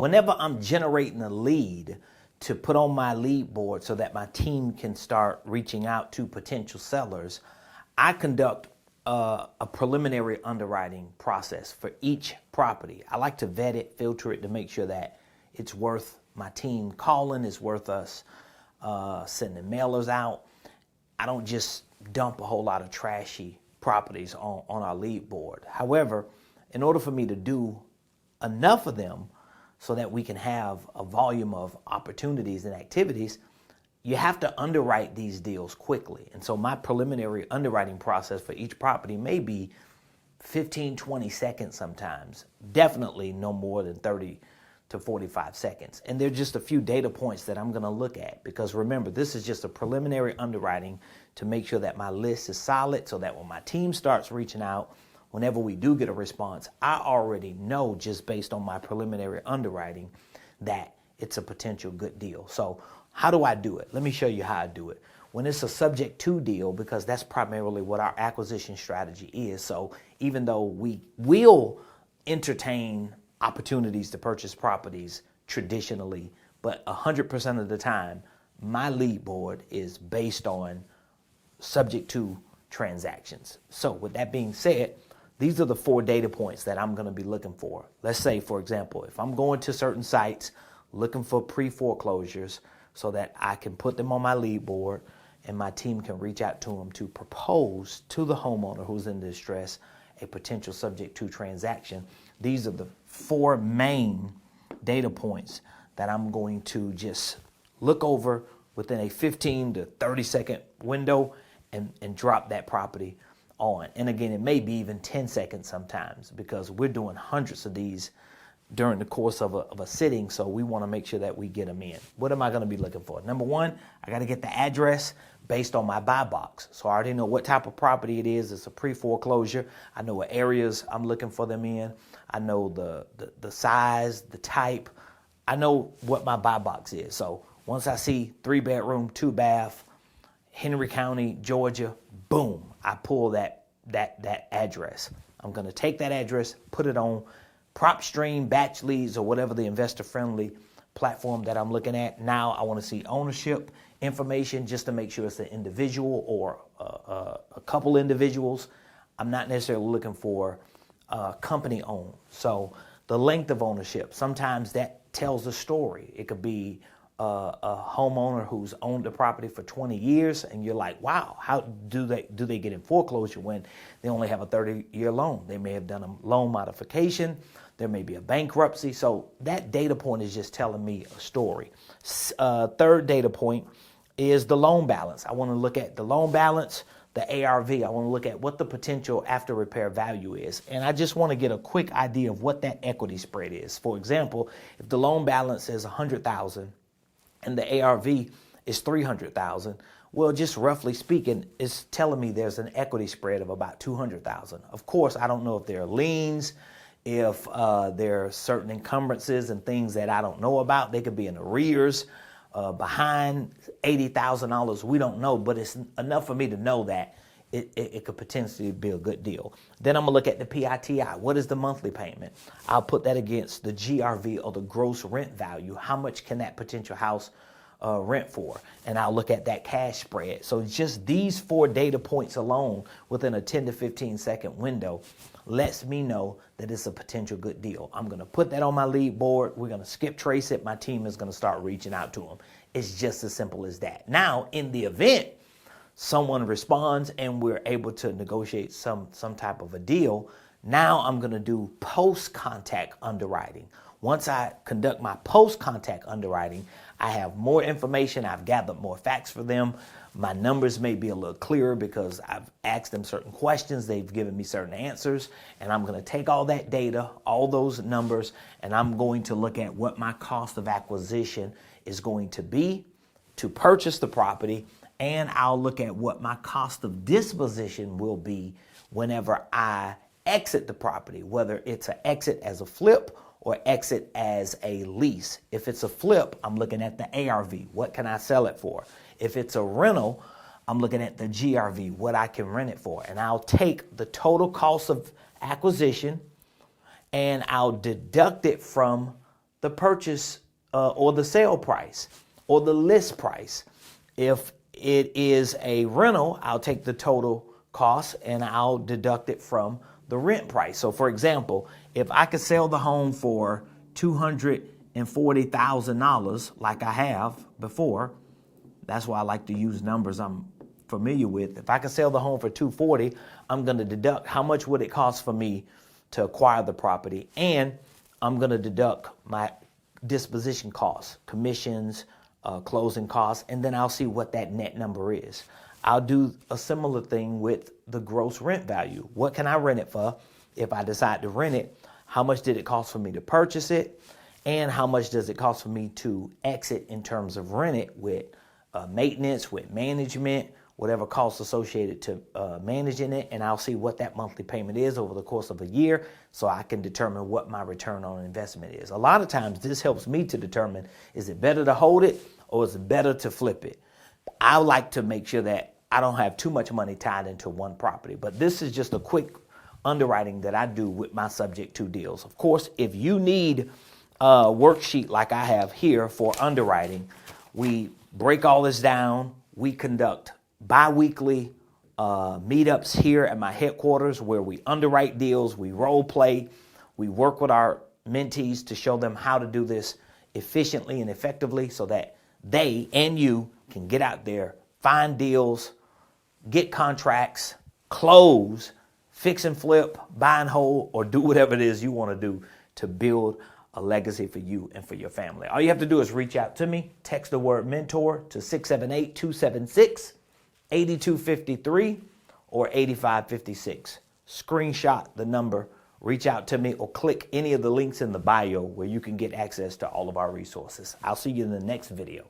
Whenever I'm generating a lead to put on my lead board so that my team can start reaching out to potential sellers, I conduct a preliminary underwriting process for each property. I like to vet it, filter it to make sure that it's worth my team calling, it's worth us sending mailers out. I don't just dump a whole lot of trashy properties on our lead board. However, in order for me to do enough of them so that we can have a volume of opportunities and activities, you have to underwrite these deals quickly. And so my preliminary underwriting process for each property may be 15, 20 seconds sometimes, definitely no more than 30 to 45 seconds. And there are just a few data points that I'm gonna look at, because remember, this is just a preliminary underwriting to make sure that my list is solid so that when my team starts reaching out, whenever we do get a response, I already know, just based on my preliminary underwriting, that it's a potential good deal. So how do I do it? Let me show you how I do it. When it's a subject to deal, because that's primarily what our acquisition strategy is. So even though we will entertain opportunities to purchase properties traditionally, but 100% of the time, my lead board is based on subject to transactions. So with that being said, these are the 4 data points that I'm going to be looking for. Let's say, for example, if I'm going to certain sites looking for pre-foreclosures so that I can put them on my lead board and my team can reach out to them to propose to the homeowner who's in distress a potential subject to transaction, these are the 4 main data points that I'm going to just look over within a 15 to 30 second window and drop that property on. And again, it may be even 10 seconds sometimes, because we're doing hundreds of these during the course of a sitting, so we want to make sure that we get them in. What am I going to be looking for? Number 1, I got to get the address based on my buy box. So I already know what type of property it is. It's a pre-foreclosure. I know what areas I'm looking for them in. I know the size, the type. I know what my buy box is. So once I see 3-bedroom, 2-bath, Henry County, Georgia, boom, I pull that address. I'm going to take that address, put it on PropStream, Batch Leads, or whatever the investor-friendly platform that I'm looking at. Now I want to see ownership information just to make sure it's an individual or a couple individuals. I'm not necessarily looking for company owned. So the length of ownership, sometimes that tells a story. It could be a homeowner who's owned the property for 20 years, and you're like, wow, how do they get in foreclosure when they only have a 30-year loan? They may have done a loan modification. There may be a bankruptcy. So that data point is just telling me a story. Third data point is the loan balance. I want to look at the loan balance, the ARV. I want to look at what the potential after repair value is. And I just want to get a quick idea of what that equity spread is. For example, if the loan balance is $100,000 and the ARV is $300,000, well, just roughly speaking, it's telling me there's an equity spread of about $200,000. Of course, I don't know if there are liens, if there are certain encumbrances and things that I don't know about. They could be in arrears, behind $80,000. We don't know, but it's enough for me to know that it could potentially be a good deal. Then I'm gonna look at the PITI. What is the monthly payment? I'll put that against the GRV, or the gross rent value. How much can that potential house rent for? And I'll look at that cash spread. So just these 4 data points alone within a 10 to 15 second window lets me know that it's a potential good deal. I'm going to put that on my lead board. We're going to skip trace it. My team is going to start reaching out to them. It's just as simple as that. Now, in the event someone responds and we're able to negotiate some type of a deal, now I'm going to do post-contact underwriting. Once I conduct my post-contact underwriting, I have more information. I've gathered more facts for them. My numbers may be a little clearer because I've asked them certain questions. They've given me certain answers. And I'm going to take all that data, all those numbers, and I'm going to look at what my cost of acquisition is going to be to purchase the property. And I'll look at what my cost of disposition will be whenever I exit the property, whether it's an exit as a flip or exit as a lease. If it's a flip, I'm looking at the ARV. What can I sell it for? If it's a rental, I'm looking at the GRV, what I can rent it for. And I'll take the total cost of acquisition and I'll deduct it from the purchase or the sale price or the list price. If it is a rental, I'll take the total cost and I'll deduct it from the rent price. So for example, if I could sell the home for $240,000 like I have before, that's why I like to use numbers I'm familiar with. If I could sell the home for $240,000, I'm going to deduct how much would it cost for me to acquire the property, and I'm going to deduct my disposition costs, commissions, closing costs, and then I'll see what that net number is. I'll do a similar thing with the gross rent value. What can I rent it for? If I decide to rent it, how much did it cost for me to purchase it? And how much does it cost for me to exit in terms of rent it with maintenance, with management, whatever costs associated to managing it, and I'll see what that monthly payment is over the course of a year so I can determine what my return on investment is. A lot of times this helps me to determine, is it better to hold it or is it better to flip it? I like to make sure that I don't have too much money tied into one property, but this is just a quick underwriting that I do with my subject to deals. Of course, if you need a worksheet like I have here for underwriting, we break all this down. We conduct bi-weekly meetups here at my headquarters where we underwrite deals, we role play, we work with our mentees to show them how to do this efficiently and effectively so that they and you can get out there, find deals, get contracts, close, fix and flip, buy and hold, or do whatever it is you want to do to build a legacy for you and for your family. All you have to do is reach out to me, text the word mentor to 678-276-8253 or 8556. Screenshot the number, reach out to me, or click any of the links in the bio where you can get access to all of our resources. I'll see you in the next video.